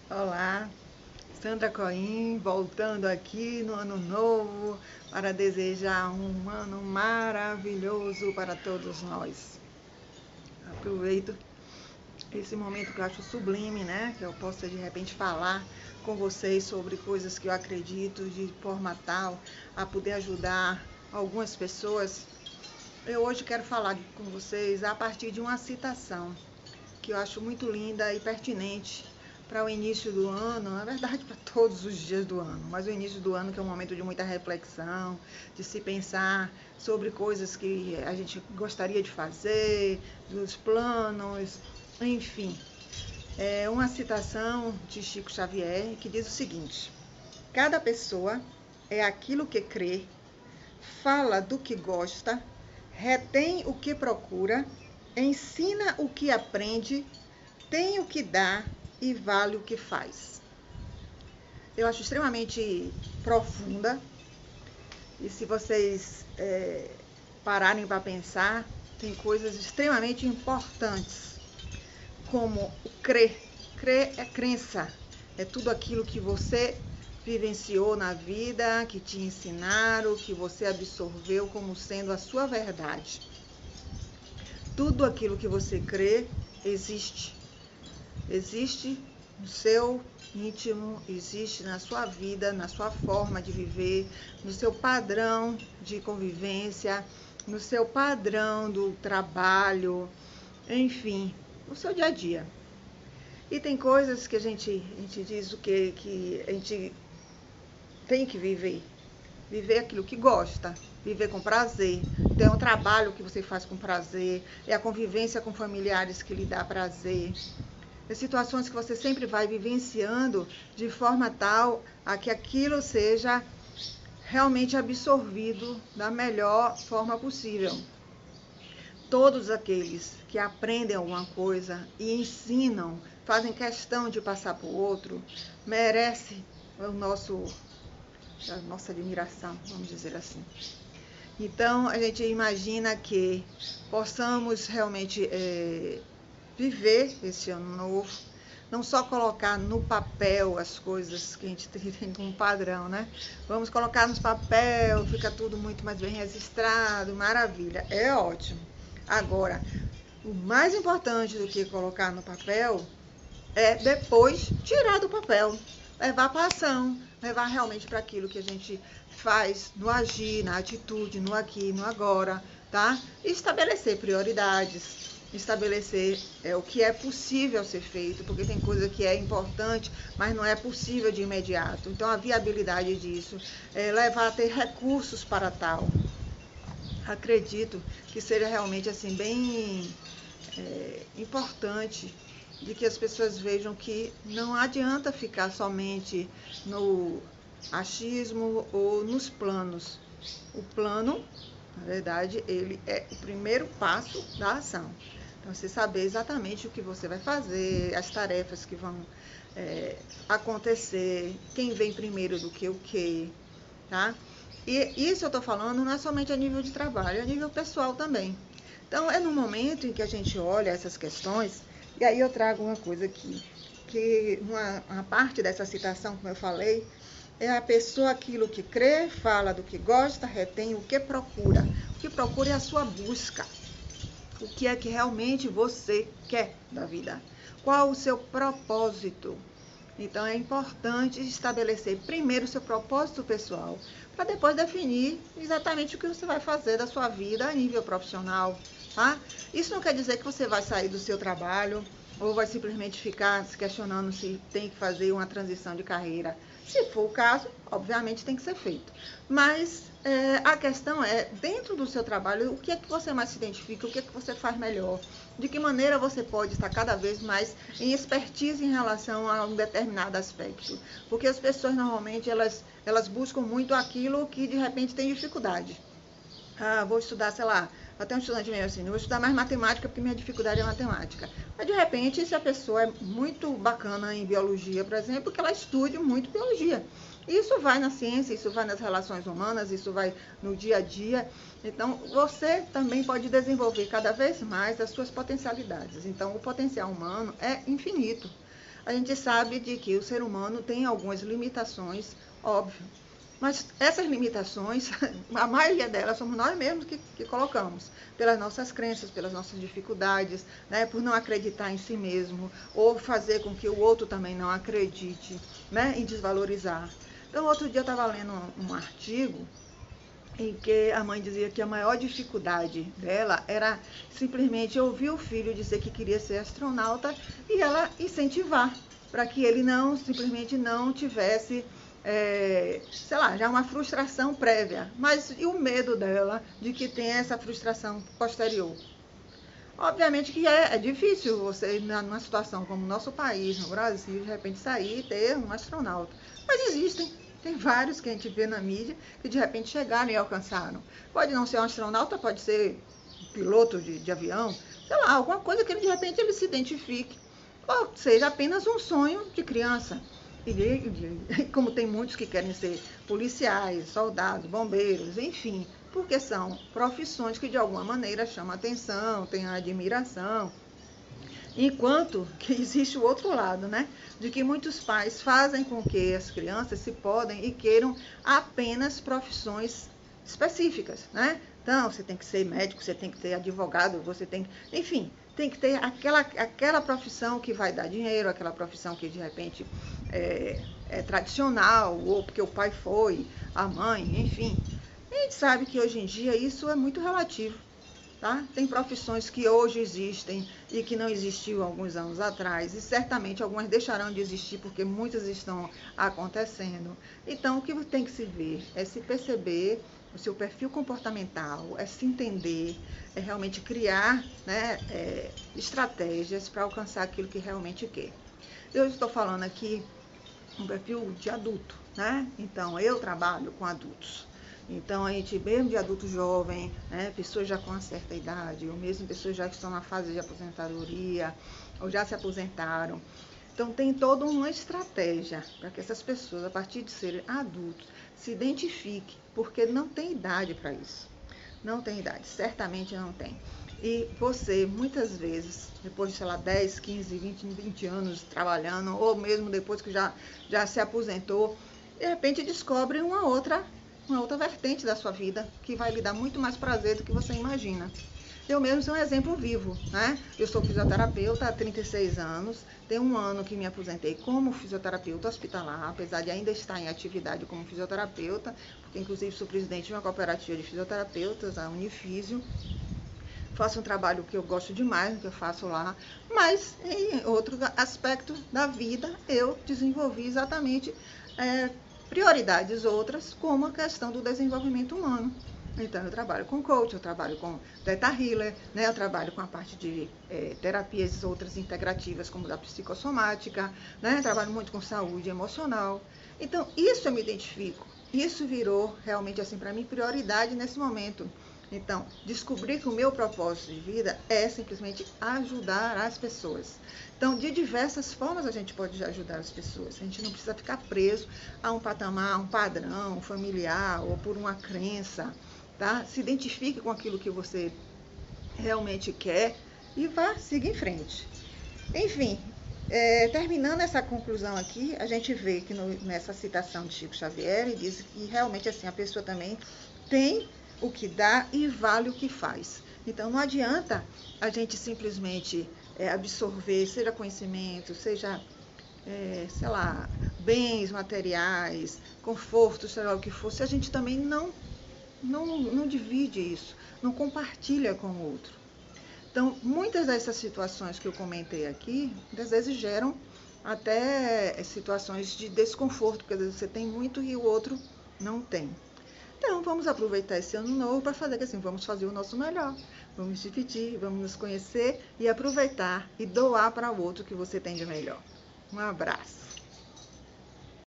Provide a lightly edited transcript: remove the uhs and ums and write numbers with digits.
Olá, Sandra Coim, voltando aqui no ano novo para desejar um ano maravilhoso para todos nós. Aproveito esse momento que eu acho sublime, né? Que eu possa de repente falar com vocês sobre coisas que eu acredito de forma tal a poder ajudar algumas pessoas. Eu hoje quero falar com vocês a partir de uma citação que eu acho muito linda e pertinente para o início do ano, na verdade para todos os dias do ano, mas o início do ano que é um momento de muita reflexão, de se pensar sobre coisas que a gente gostaria de fazer, dos planos, enfim. É uma citação de Chico Xavier que diz o seguinte: cada pessoa é aquilo que crê, fala do que gosta, retém o que procura, ensina o que aprende, tem o que dá e vale o que faz. Eu acho extremamente profunda e se vocês pararem para pensar, tem coisas extremamente importantes, como o crer. Crer é crença, é tudo aquilo que você vivenciou na vida, que te ensinaram, que você absorveu como sendo a sua verdade. Tudo aquilo que você crê existe. Existe no seu íntimo, existe na sua vida, na sua forma de viver, no seu padrão de convivência, no seu padrão do trabalho, enfim, no seu dia a dia. E tem coisas que a gente diz o que a gente tem que viver. Viver aquilo que gosta, viver com prazer, ter um trabalho que você faz com prazer, é a convivência com familiares que lhe dá prazer. É situações que você sempre vai vivenciando de forma tal a que aquilo seja realmente absorvido da melhor forma possível. Todos aqueles que aprendem alguma coisa e ensinam, fazem questão de passar para o outro, merecem a nossa admiração, vamos dizer assim. Então, a gente imagina que possamos realmente viver esse ano novo, não só colocar no papel as coisas que a gente tem como padrão, né? Vamos colocar no papel, fica tudo muito mais bem registrado, maravilha, é ótimo. Agora, o mais importante do que colocar no papel é depois tirar do papel, levar para ação, levar realmente para aquilo que a gente faz no agir, na atitude, no aqui, no agora, tá? E estabelecer prioridades, estabelecer o que é possível ser feito, porque tem coisa que é importante, mas não é possível de imediato. Então, a viabilidade disso, levar a ter recursos para tal. Acredito que seja realmente assim bem importante de que as pessoas vejam que não adianta ficar somente no achismo ou nos planos. O plano, na verdade, ele é o primeiro passo da ação. Então, você saber exatamente o que você vai fazer, as tarefas que vão acontecer, quem vem primeiro do que o que, tá? E isso eu estou falando não é somente a nível de trabalho, é a nível pessoal também. Então, é no momento em que a gente olha essas questões, e aí eu trago uma coisa aqui, que uma parte dessa citação, como eu falei, é a pessoa aquilo que crê, fala do que gosta, retém o que procura. O que procura é a sua busca. O que é que realmente você quer da vida? Qual o seu propósito? Então é importante estabelecer primeiro o seu propósito pessoal, para depois definir exatamente o que você vai fazer da sua vida a nível profissional, tá? Isso não quer dizer que você vai sair do seu trabalho ou vai simplesmente ficar se questionando se tem que fazer uma transição de carreira. Se for o caso, obviamente tem que ser feito. Mas a questão é, dentro do seu trabalho, o que é que você mais se identifica, o que é que você faz melhor, de que maneira você pode estar cada vez mais em expertise em relação a um determinado aspecto. Porque as pessoas normalmente elas buscam muito aquilo que de repente tem dificuldade. Ah, vou estudar, sei lá, até um estudante mesmo assim, vou estudar mais matemática porque minha dificuldade é matemática. Mas de repente, se a pessoa é muito bacana em biologia, por exemplo, que ela estude muito biologia. Isso vai na ciência, isso vai nas relações humanas, isso vai no dia a dia. Então, você também pode desenvolver cada vez mais as suas potencialidades. Então, o potencial humano é infinito. a gente sabe de que o ser humano tem algumas limitações, óbvio. Mas essas limitações, a maioria delas somos nós mesmos que colocamos, pelas nossas crenças, pelas nossas dificuldades, né, por não acreditar em si mesmo, ou fazer com que o outro também não acredite, né, em desvalorizar. Então, outro dia eu estava lendo um artigo em que a mãe dizia que a maior dificuldade dela era simplesmente ouvir o filho dizer que queria ser astronauta e ela incentivar para que ele simplesmente não tivesse, sei lá, já uma frustração prévia, mas e o medo dela de que tenha essa frustração posterior. Obviamente que é difícil você, numa situação como o nosso país, no Brasil, de repente sair e ter um astronauta, mas existem. Tem vários que a gente vê na mídia que de repente chegaram e alcançaram. Pode não ser um astronauta, pode ser um piloto de avião, sei lá, alguma coisa que ele, de repente ele se identifique. Ou seja, apenas um sonho de criança. E como tem muitos que querem ser policiais, soldados, bombeiros, enfim, porque são profissões que de alguma maneira chamam atenção, têm a admiração. Enquanto que existe o outro lado, né? De que muitos pais fazem com que as crianças se podem e queiram apenas profissões específicas, né? Então, você tem que ser médico, você tem que ter advogado, você tem que... Enfim, tem que ter aquela profissão que vai dar dinheiro, aquela profissão que de repente é tradicional, ou porque o pai foi, a mãe, enfim. A gente sabe que hoje em dia isso é muito relativo. Tá? Tem profissões que hoje existem e que não existiam alguns anos atrás, e certamente algumas deixarão de existir porque muitas estão acontecendo. Então, o que tem que se ver é se perceber o seu perfil comportamental, é se entender, é realmente criar, né, estratégias para alcançar aquilo que realmente quer. Eu estou falando aqui um perfil de adulto, né? Então, eu trabalho com adultos. Então, a gente, mesmo de adulto jovem, né, pessoas já com uma certa idade, ou mesmo pessoas já que estão na fase de aposentadoria, ou já se aposentaram. Então, tem toda uma estratégia para que essas pessoas, a partir de serem adultos, se identifiquem, porque não tem idade para isso. Não tem idade, certamente não tem. E você, muitas vezes, depois de, sei lá, 10, 15, 20 anos trabalhando, ou mesmo depois que já se aposentou, de repente descobre uma outra vertente da sua vida, que vai lhe dar muito mais prazer do que você imagina. Eu mesmo sou um exemplo vivo, né? Eu sou fisioterapeuta há 36 anos, tem um ano que me aposentei como fisioterapeuta hospitalar, apesar de ainda estar em atividade como fisioterapeuta, porque inclusive sou presidente de uma cooperativa de fisioterapeutas, a Unifísio. Faço um trabalho que eu gosto demais do que eu faço lá, mas em outro aspecto da vida eu desenvolvi exatamente prioridades outras, como a questão do desenvolvimento humano. Então, eu trabalho com coach, eu trabalho com Theta Healer, né? Eu trabalho com a parte de terapias outras integrativas, como da psicossomática, né? Eu trabalho muito com saúde emocional. Então, isso eu me identifico. Isso virou realmente, assim, para mim, prioridade nesse momento. Então, descobrir que o meu propósito de vida é simplesmente ajudar as pessoas. Então, de diversas formas a gente pode ajudar as pessoas. A gente não precisa ficar preso a um patamar, um padrão familiar ou por uma crença, tá? Se identifique com aquilo que você realmente quer e vá, siga em frente. Enfim, terminando essa conclusão aqui, a gente vê que nessa citação de Chico Xavier, ele diz que realmente assim, a pessoa também tem o que dá e vale o que faz. Então, não adianta a gente simplesmente absorver, seja conhecimento, seja, sei lá, bens materiais, conforto, sei lá o que for, se a gente também não divide isso, não compartilha com o outro. Então, muitas dessas situações que eu comentei aqui, às vezes geram até situações de desconforto, porque às vezes você tem muito e o outro não tem. Então, vamos aproveitar esse ano novo para fazer assim, vamos fazer o nosso melhor. Vamos dividir, vamos nos conhecer e aproveitar e doar para o outro que você tem de melhor. Um abraço.